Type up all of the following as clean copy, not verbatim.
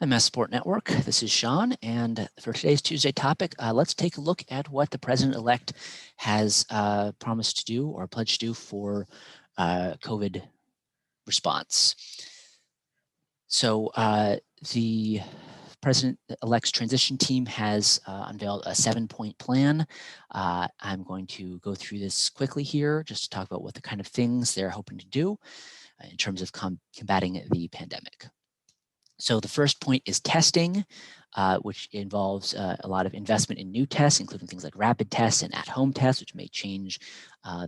The MassSupport Network. This is Sean, and for today's Tuesday topic, let's take a look at what the president-elect has promised to do or pledged to do for COVID response. So the president-elect's transition team has unveiled a 7-point plan. I'm going to go through this quickly here just to talk about what the kind of things they're hoping to do in terms of combating the pandemic. So the first point is testing, which involves a lot of investment in new tests, including things like rapid tests and at-home tests, which may change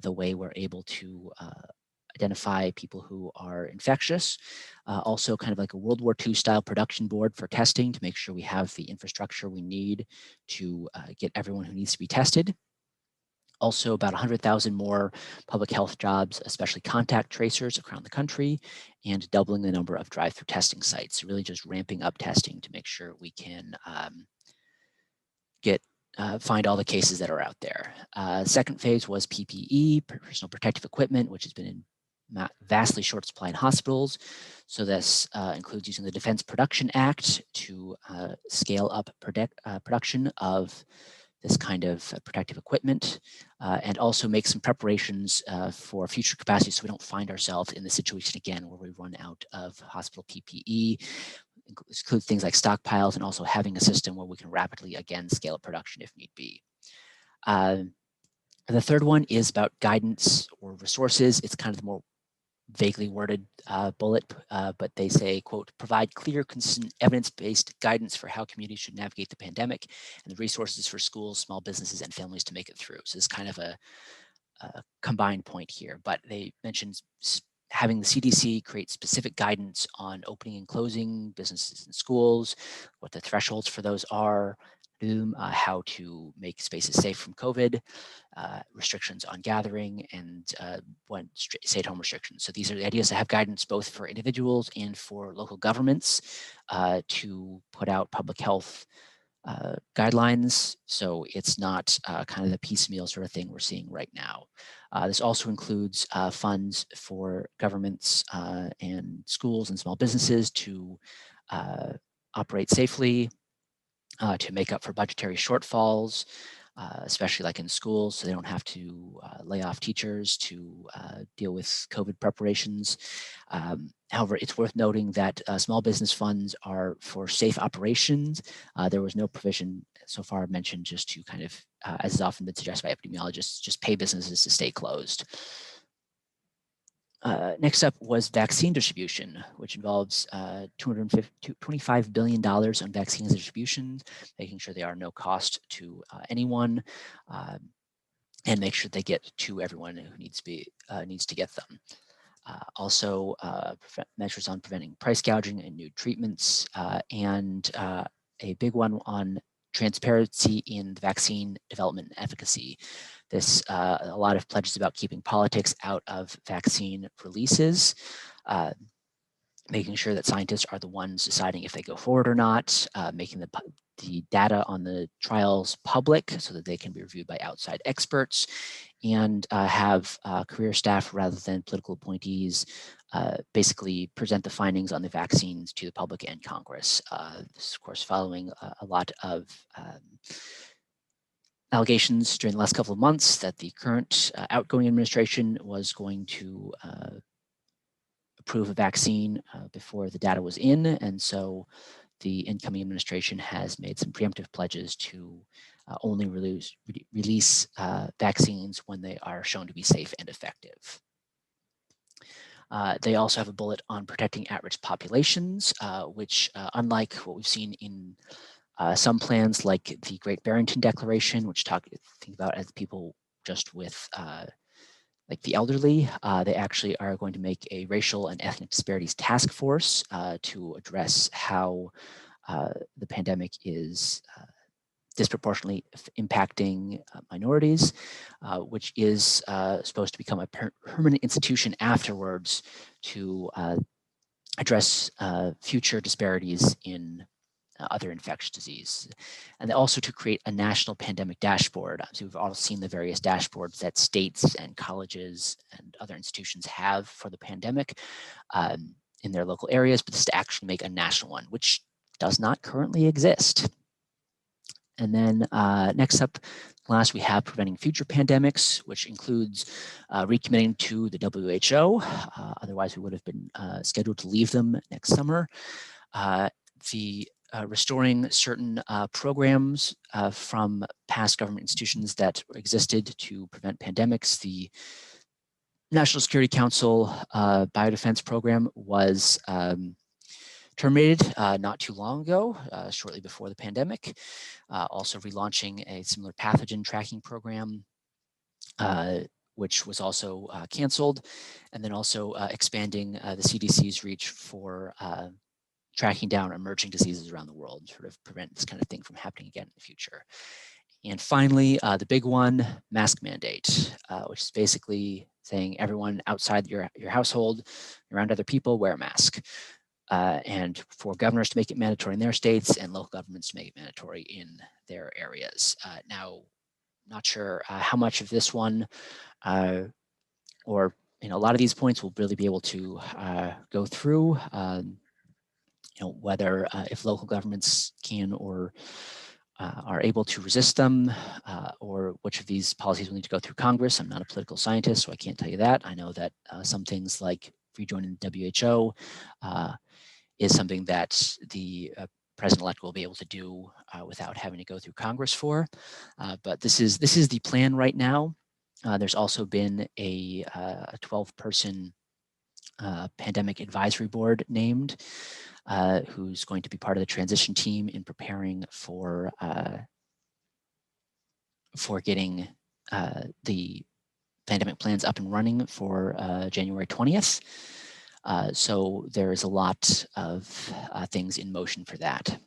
the way we're able to identify people who are infectious. Also kind of like a World War II style production board for testing to make sure we have the infrastructure we need to get everyone who needs to be tested. Also about 100,000 more public health jobs, especially contact tracers around the country, and doubling the number of drive-through testing sites, really just ramping up testing to make sure we can find all the cases that are out there. Second phase was PPE, personal protective equipment, which has been in vastly short supply in hospitals. So this includes using the Defense Production Act to scale up production of this kind of protective equipment, and also make some preparations for future capacity so we don't find ourselves in the situation again where we run out of hospital PPE. This includes things like stockpiles and also having a system where we can rapidly again scale up production if need be. The third one is about guidance or resources. It's kind of the more vaguely worded bullet, but they say, quote, provide clear, consistent, evidence-based guidance for how communities should navigate the pandemic and the resources for schools, small businesses, and families to make it through. So it's kind of a combined point here, but they mentioned having the CDC create specific guidance on opening and closing businesses and schools, what the thresholds for those are, how to make spaces safe from COVID, restrictions on gathering, and stay-at-home restrictions. So these are the ideas to have guidance both for individuals and for local governments to put out public health guidelines. So it's not kind of the piecemeal sort of thing we're seeing right now. This also includes funds for governments and schools and small businesses to operate safely, to make up for budgetary shortfalls, especially like in schools, so they don't have to lay off teachers to deal with COVID preparations. However, it's worth noting that small business funds are for safe operations. There was no provision so far mentioned just to kind of, as is often been suggested by epidemiologists, just pay businesses to stay closed. Next up was vaccine distribution, which involves $25 billion on vaccines distribution, making sure they are no cost to anyone, and make sure they get to everyone who needs to get them. Also, measures on preventing price gouging and new treatments, and a big one on transparency in the vaccine development and efficacy. This a lot of pledges about keeping politics out of vaccine releases, making sure that scientists are the ones deciding if they go forward or not, making the data on the trials public so that they can be reviewed by outside experts, and have career staff rather than political appointees basically present the findings on the vaccines to the public and Congress. This is, of course, following a lot of allegations during the last couple of months that the current outgoing administration was going to approve a vaccine before the data was in, and so the incoming administration has made some preemptive pledges to only release vaccines when they are shown to be safe and effective. They also have a bullet on protecting at-risk populations, which unlike what we've seen in some plans like the Great Barrington Declaration, which think about as people just with like the elderly, they actually are going to make a racial and ethnic disparities task force to address how the pandemic is disproportionately impacting minorities, which is supposed to become a permanent institution afterwards to address future disparities in other infectious disease, and also to create a national pandemic dashboard. So we've all seen the various dashboards that states and colleges and other institutions have for the pandemic in their local areas, but this is to actually make a national one, which does not currently exist. And then next up, last, we have preventing future pandemics, which includes recommitting to the WHO. Otherwise, we would have been scheduled to leave them next summer. Restoring certain programs from past government institutions that existed to prevent pandemics. The National Security Council Biodefense Program was terminated not too long ago, shortly before the pandemic. Also relaunching a similar pathogen tracking program, which was also canceled, and then also expanding the CDC's reach for tracking down emerging diseases around the world and sort of prevent this kind of thing from happening again in the future. And finally, the big one, mask mandate, which is basically saying everyone outside your household, around other people, wear a mask. And for governors to make it mandatory in their states and local governments to make it mandatory in their areas. Now, not sure how much of this one or a lot of these points we'll really be able to go through. Whether if local governments can or are able to resist them, or which of these policies will need to go through Congress. I'm not a political scientist, so I can't tell you that. I know that some things like rejoining the WHO is something that the president-elect will be able to do without having to go through Congress for. But this is the plan right now. There's also been a 12-person pandemic advisory board named, who's going to be part of the transition team in preparing for getting the pandemic plans up and running for January 20th. So there is a lot of things in motion for that.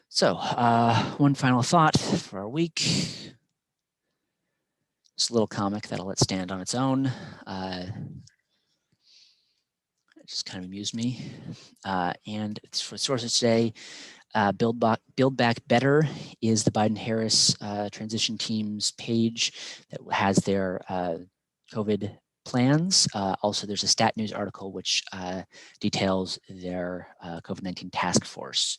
So one final thought for our week. Just a little comic that I'll let stand on its own. It just kind of amused me. And it's for sources today. Build Back Better is the Biden-Harris transition team's page that has their COVID plans. Also, there's a Stat News article which details their COVID-19 task force.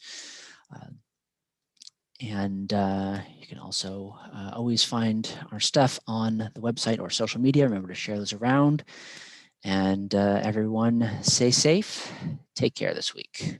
And you can also always find our stuff on the website or social media. Remember to share those around. And everyone, stay safe. Take care this week.